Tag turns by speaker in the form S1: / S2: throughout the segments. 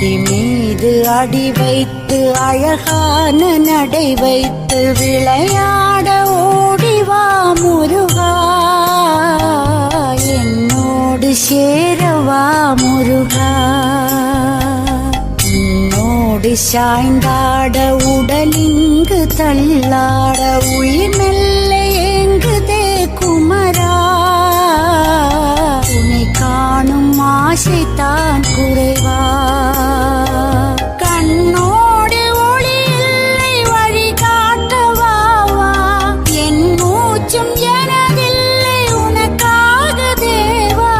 S1: அடி மீது அடி வைத்து அழகான நடை வைத்து விளையாட ஓடிவா முருகா, என்னோடு சேரவா முருகா. உன்னோடு சாய்ந்தாட உடலிங்கு தள்ளாட உயிர் மெல்ல ஏங்குதே குமரா, உன்னை காணும் ஆசைத்தான் குறைவா. கண்ணோடு ஒளி இல்லை வழி காட்டவாவா, என் மூச்சும் எனதில்லை உனக்காக தேவா.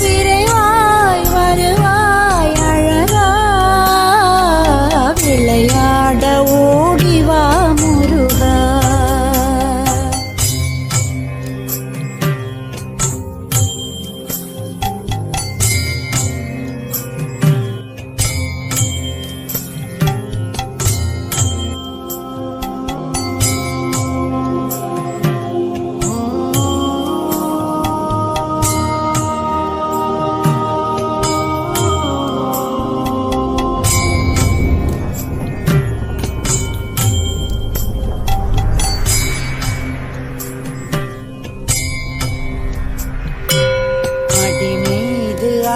S1: விரைவாய் வருவாய் அழகா, விளையாட ஓடிவா முருகா.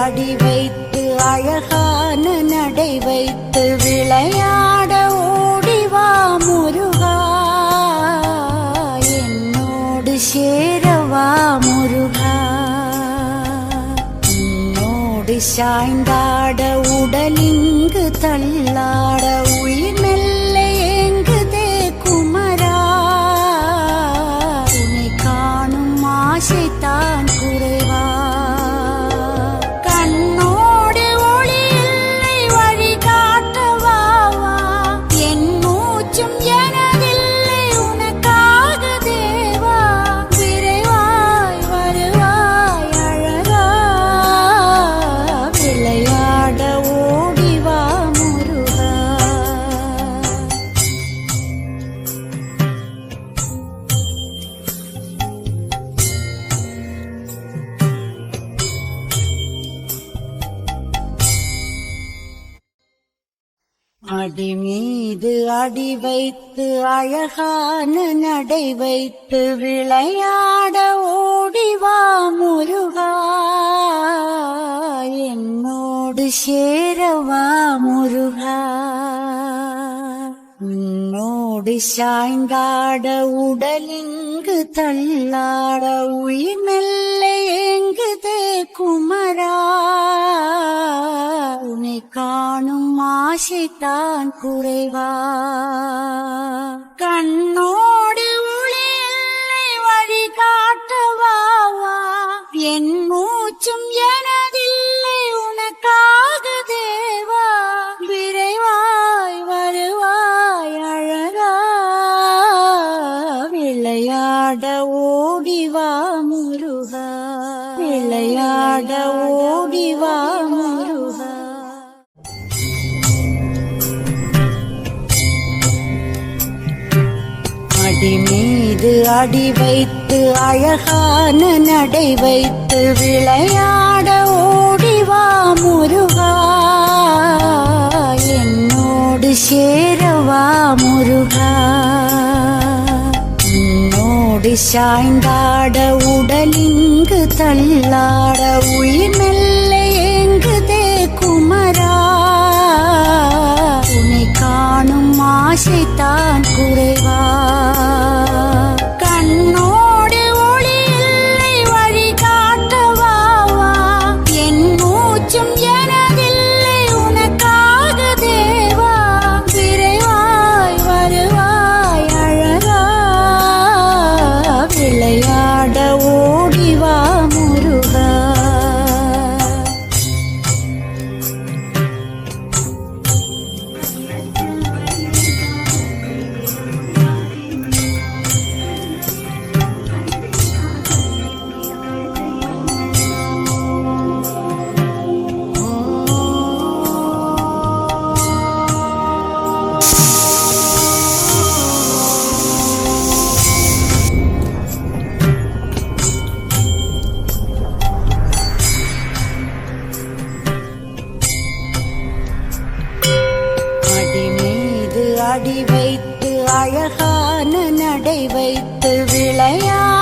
S1: அடி வைத்து அழகான நடை வைத்து விளையாட ஓடிவா முருகா, என்னோடு சேரவா முருகா. உன்னோடு சாய்ந்தாட உடலிங்கு தள்ளாட உயிர் மெல்ல ஏங்குதே குமரா, உன்னை காணும் ஆசைத்தான் குறைவா. அடி மீது அடி வைத்து அழகான நடை வைத்து விளையாட ஓடிவா முருகா, என்னோடு சேரவா முருகா. உன்னோடு சாய்ந்தாட உடலிங்கு தள்ளாட உயிர் மெல்ல ஏங்குதே குமரா, உன்னை காணும் ஆசைத்தான் குறைவா. கண்ணோடு ஒளி இல்லை வழி காட்டவாவா, என் மூச்சும் எனதில்லை உனக்காக தேவா. விரைவாய் வருவாய் அழகா, விளையாட ஓடிவா முருகா, விளையாட ஓடிவா முருகா. அடி மீது அடி வைத்து அழகான நடை வைத்து விளையாட ஓடிவா முருகா, என்னோடு சேரவா முருகா. உன்னோடு சாய்ந்தாட உடலிங்கு தள்ளாட உயிர் மெல்ல ஏங்குதே குமரா, உன்னை காணும் ஆசைத்தான் குறைவா. கண்ணோடு ஒளி இல்லை வழி காட்டவாவா, என் மூச்சும் எனதில்லை உனக்காக தேவா. விரைவாய் வருவாய் அழகா, விளையாட ஓடிவா முருகா. அடி வைத்து அழகான நடை வைத்து விளையாட